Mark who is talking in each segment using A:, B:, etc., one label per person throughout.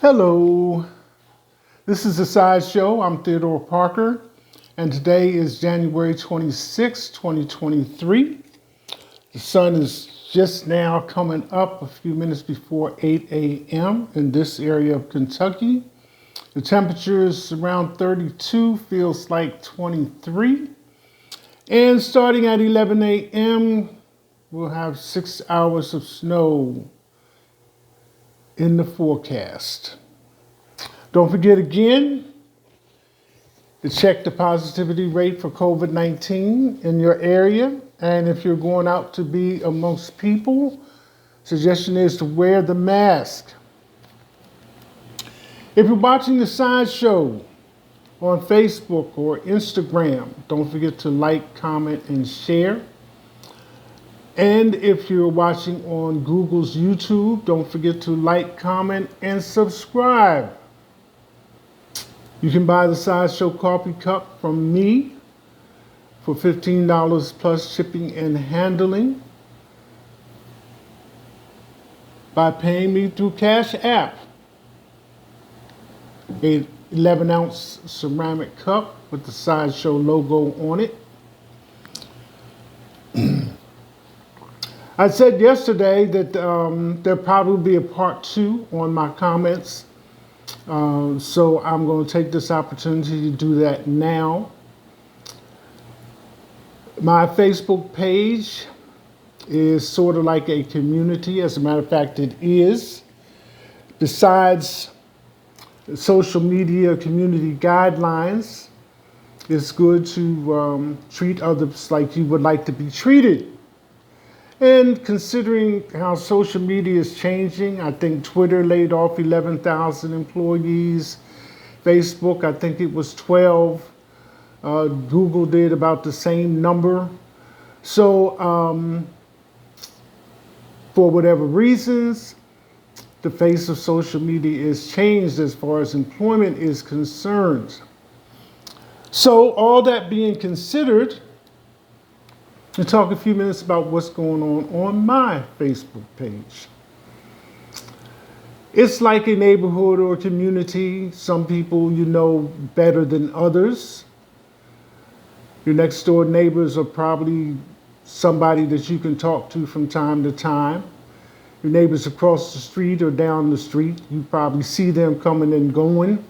A: Hello, this is The Sideshow. I'm Theodore Parker, and today is January 26, 2023. The sun is just now coming up a few minutes before 8 a.m. in this area of Kentucky. The temperature is around 32, feels like 23. And starting at 11 a.m., we'll have 6 hours of snow in the forecast. Don't forget again to check the positivity rate for COVID-19 in your area. And if you're going out to be amongst people, suggestion is to wear the mask. If you're watching the Sideshow on Facebook or Instagram, don't forget to like, comment, and share. And if you're watching on Google's YouTube, don't forget to like, comment, and subscribe. You can buy the Sideshow coffee cup from me for $15 plus shipping and handling by paying me through Cash App. A 11-ounce ceramic cup with the Sideshow logo on it. I said yesterday that there'll probably be a part 2 on my comments. So I'm going to take this opportunity to do that now. My Facebook page is sort of like a community. As a matter of fact, it is. Besides social media community guidelines, it's good to treat others like you would like to be treated. And considering how social media is changing, I think Twitter laid off 11,000 employees. Facebook, I think it was 12. Google did about the same number. So for whatever reasons, the face of social media is changed as far as employment is concerned. So all that being considered, to talk a few minutes about what's going on my Facebook page. It's like a neighborhood or a community. Some people you know better than others. Your next door neighbors are probably somebody that you can talk to from time to time. Your neighbors across the street or down the street, you probably see them coming and going,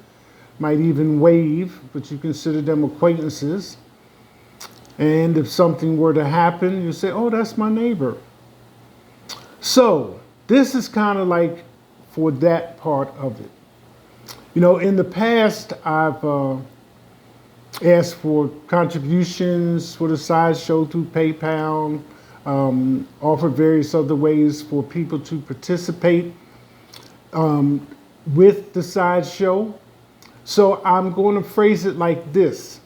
A: might even wave, but you consider them acquaintances. And if something were to happen, you say, oh, that's my neighbor. So this is kind of like for that part of it. You know, in the past, I've asked for contributions for the Sideshow through PayPal, offered various other ways for people to participate with the Sideshow. So I'm going to phrase it like this.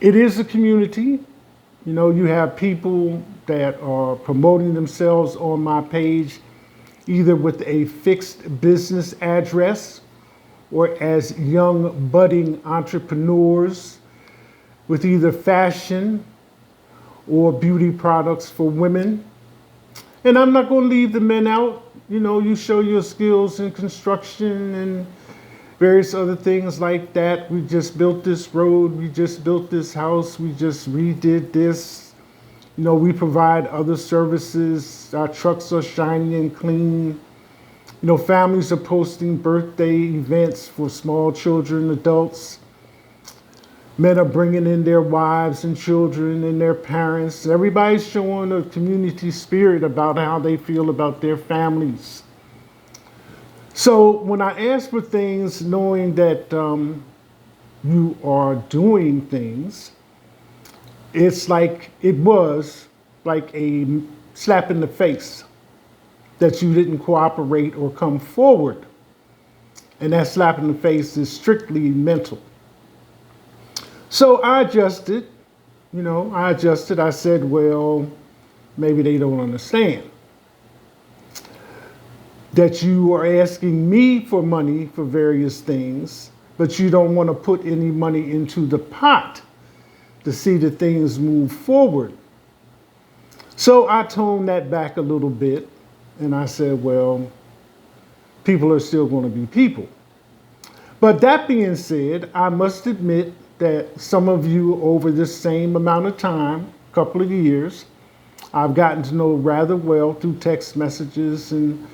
A: It is a community. You know, you have people that are promoting themselves on my page, either with a fixed business address or as young budding entrepreneurs with either fashion or beauty products for women. And I'm not going to leave the men out. You know, you show your skills in construction and various other things like that. We just built this road, we just built this house, we just redid this. You know, we provide other services. Our trucks are shiny and clean. You know, families are posting birthday events for small children, adults. Men are bringing in their wives and children and their parents. Everybody's showing a community spirit about how they feel about their families. So when I ask for things, knowing that you are doing things, it's like it was like a slap in the face that you didn't cooperate or come forward. And that slap in the face is strictly mental. So I adjusted, I said, well, maybe they don't understand that you are asking me for money for various things, but you don't want to put any money into the pot to see that things move forward. So I toned that back a little bit and I said, well, people are still going to be people. But that being said, I must admit that some of you over this same amount of time, couple of years, I've gotten to know rather well through text messages and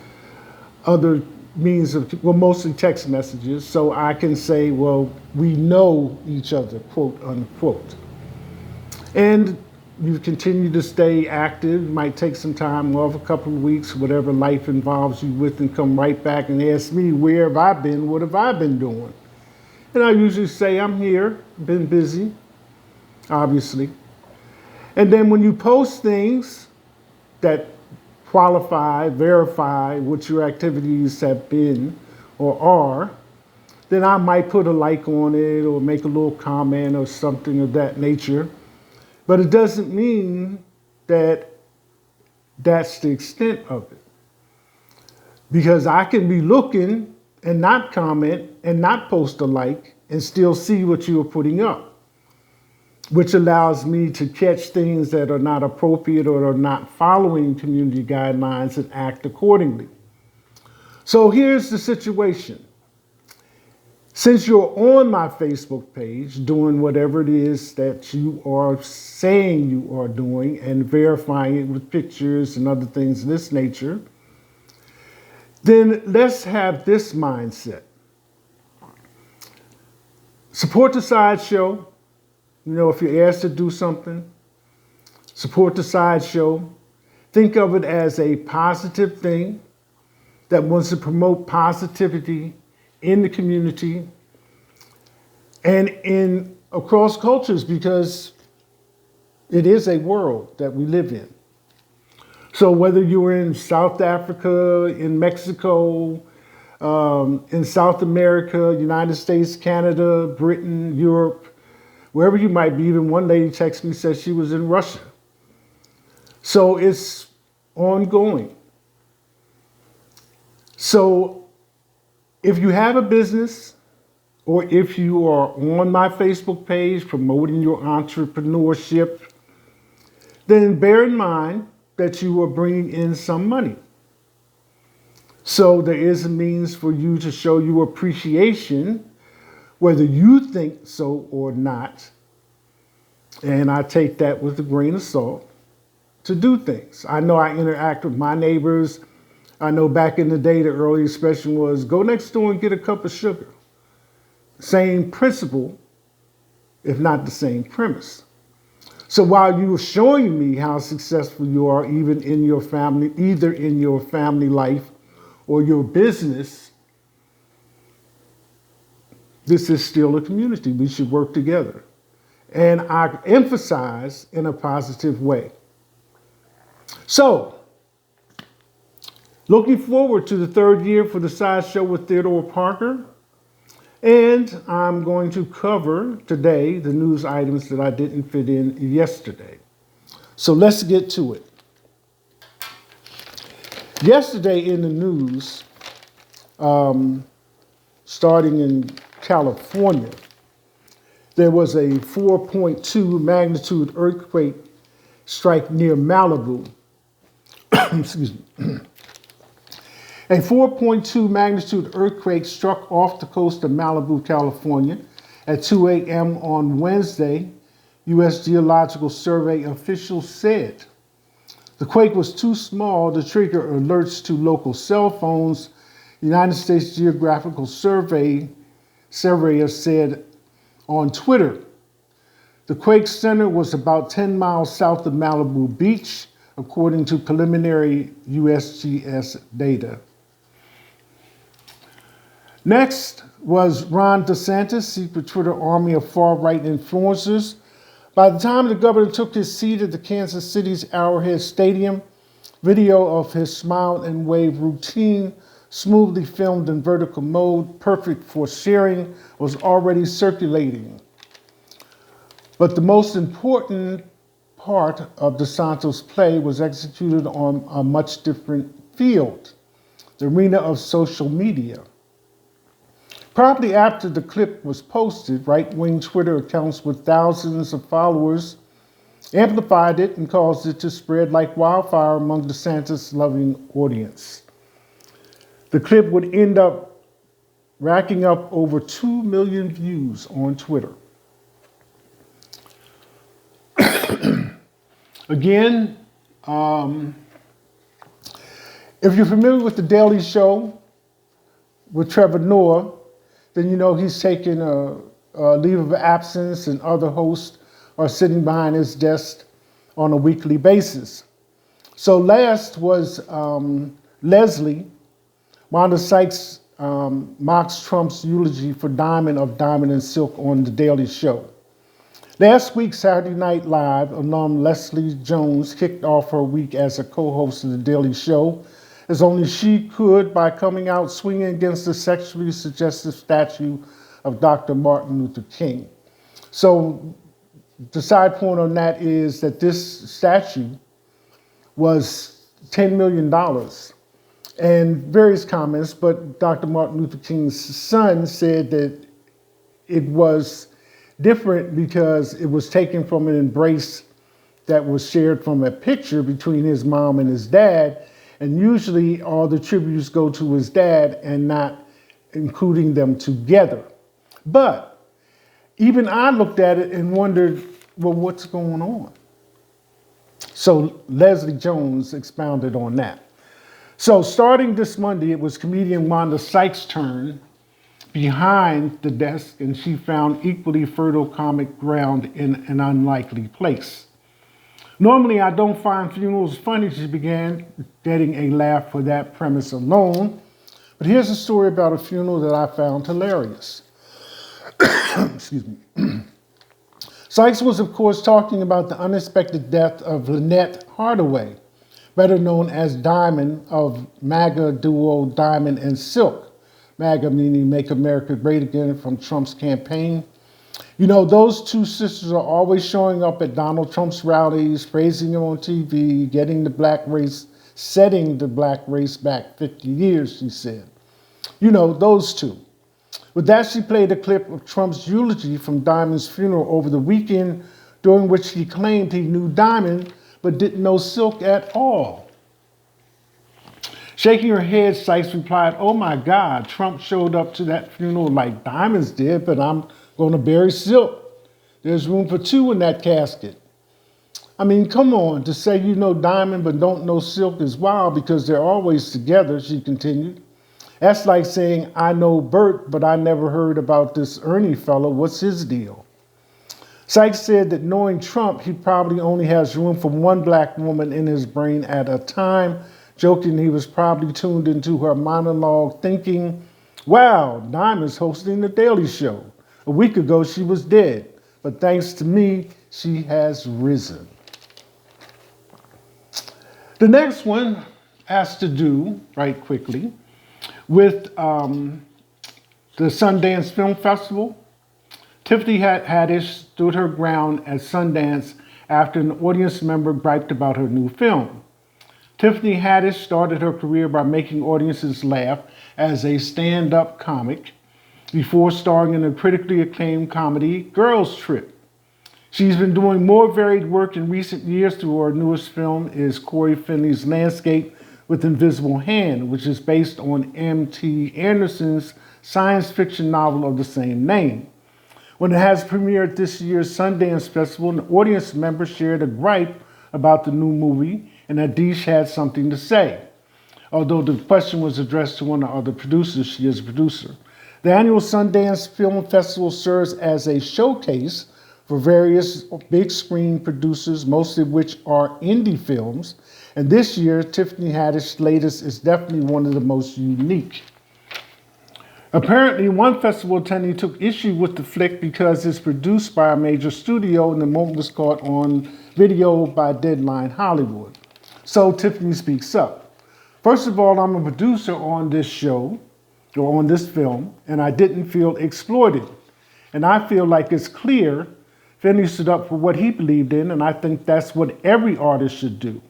A: other means of, well, mostly text messages. So I can say, well, we know each other, quote unquote. And you continue to stay active. You might take some time off, a couple of weeks, whatever life involves you with, and come right back and ask me, where have I been? What have I been doing? And I usually say, I'm here, been busy, obviously. And then when you post things that qualify, verify what your activities have been or are, then I might put a like on it or make a little comment or something of that nature. But it doesn't mean that that's the extent of it. Because I can be looking and not comment and not post a like and still see what you are putting up, which allows me to catch things that are not appropriate or are not following community guidelines and act accordingly. So here's the situation. Since you're on my Facebook page doing whatever it is that you are saying you are doing and verifying it with pictures and other things of this nature, then let's have this mindset. Support the sideshow. You know, if you're asked to do something, support the sideshow. Think of it as a positive thing that wants to promote positivity in the community and in across cultures, because it is a world that we live in. So whether you're in South Africa, in Mexico, in South America, United States, Canada, Britain, Europe, wherever you might be, even one lady texted me, said she was in Russia. So it's ongoing. So if you have a business, or if you are on my Facebook page promoting your entrepreneurship, then bear in mind that you are bringing in some money. So there is a means for you to show your appreciation, whether you think so or not. And I take that with a grain of salt to do things. I know I interact with my neighbors. I know back in the day, the early expression was, go next door and get a cup of sugar. Same principle, if not the same premise. So while you are showing me how successful you are, even in your family, either in your family life or your business, this is still a community. We should work together. And I emphasize in a positive way. So, looking forward to the third year for the Sideshow with Theodore Parker. And I'm going to cover today the news items that I didn't fit in yesterday. So let's get to it. Yesterday in the news, starting in California, there was a 4.2 magnitude earthquake strike near Malibu. Excuse me. A 4.2 magnitude earthquake struck off the coast of Malibu, California at 2 a.m. on Wednesday, U.S. Geological Survey officials said. The quake was too small to trigger alerts to local cell phones, United States Geographical Survey surveyor said on Twitter. The quake center was about 10 miles south of Malibu Beach, according to preliminary USGS data. Next was Ron DeSantis' secret Twitter army of far-right influencers. By the time the governor took his seat at the Kansas City's Arrowhead Stadium, video of his smile and wave routine, smoothly filmed in vertical mode, perfect for sharing, was already circulating. But the most important part of DeSantis' play was executed on a much different field, the arena of social media. Promptly after the clip was posted, right-wing Twitter accounts with thousands of followers amplified it and caused it to spread like wildfire among DeSantis' loving audience. The The clip would end up racking up over 2 million views on Twitter. Again, if you're familiar with The Daily Show with Trevor Noah, then you know he's taking a leave of absence and other hosts are sitting behind his desk on a weekly basis. So last was Leslie. Wanda Sykes mocks Trump's eulogy for Diamond of Diamond and Silk on The Daily Show. Last week, Saturday Night Live alum Leslie Jones kicked off her week as a co-host of The Daily Show, as only she could by coming out swinging against the sexually suggestive statue of Dr. Martin Luther King. So the side point on that is that this statue was $10 million and various comments, but Dr. Martin Luther King's son said that it was different because it was taken from an embrace that was shared from a picture between his mom and his dad, and usually all the tributes go to his dad and not including them together. But even I looked at it and wondered, well, what's going on? So Leslie Jones expounded on that. So starting this Monday, it was comedian Wanda Sykes' turn behind the desk, and she found equally fertile comic ground in an unlikely place. Normally, I don't find funerals funny, she began, getting a laugh for that premise alone. But here's a story about a funeral that I found hilarious. Excuse me. Sykes was, of course, talking about the unexpected death of Lynette Hardaway, better known as Diamond of MAGA duo Diamond and Silk. MAGA meaning Make America Great Again from Trump's campaign. You know, those two sisters are always showing up at Donald Trump's rallies, praising him on TV, setting the black race back 50 years, she said. You know, those two. With that, she played a clip of Trump's eulogy from Diamond's funeral over the weekend, during which he claimed he knew Diamond, but didn't know Silk at all. Shaking her head, Sykes replied, "Oh my God, Trump showed up to that funeral like Diamonds did, but I'm going to bury Silk. There's room for two in that casket." I mean, come on, to say you know Diamond but don't know Silk is wild because they're always together, she continued. That's like saying, I know Bert, but I never heard about this Ernie fellow. What's his deal? Sykes said that knowing Trump, he probably only has room for one black woman in his brain at a time, joking he was probably tuned into her monologue thinking, wow, Diamond's hosting The Daily Show. A week ago, she was dead, but thanks to me, she has risen. The next one has to do, right quickly, with the Sundance Film Festival. Tiffany Haddish stood her ground at Sundance after an audience member griped about her new film. Tiffany Haddish started her career by making audiences laugh as a stand-up comic before starring in a critically acclaimed comedy, Girls Trip. She's been doing more varied work in recent years through her newest film is Corey Finley's Landscape with Invisible Hand, which is based on M.T. Anderson's science fiction novel of the same name. When it has premiered this year's Sundance Festival, an audience member shared a gripe about the new movie, and Haddish had something to say. Although the question was addressed to one of the producers, she is a producer. The annual Sundance Film Festival serves as a showcase for various big screen producers, most of which are indie films. And this year, Tiffany Haddish's latest is definitely one of the most unique. Apparently, one festival attendee took issue with the flick because it's produced by a major studio and the moment was caught on video by Deadline Hollywood. So Tiffany speaks up. First of all, I'm a producer on this show, or on this film, and I didn't feel exploited. And I feel like it's clear Finley stood up for what he believed in, and I think that's what every artist should do.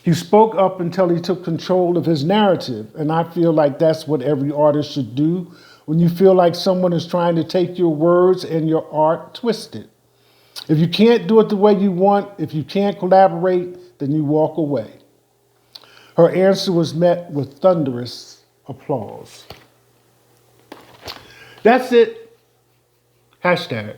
A: He spoke up until he took control of his narrative, and I feel like that's what every artist should do when you feel like someone is trying to take your words and your art twisted. If you can't do it the way you want, if you can't collaborate, then you walk away. Her answer was met with thunderous applause. That's it. Hashtag.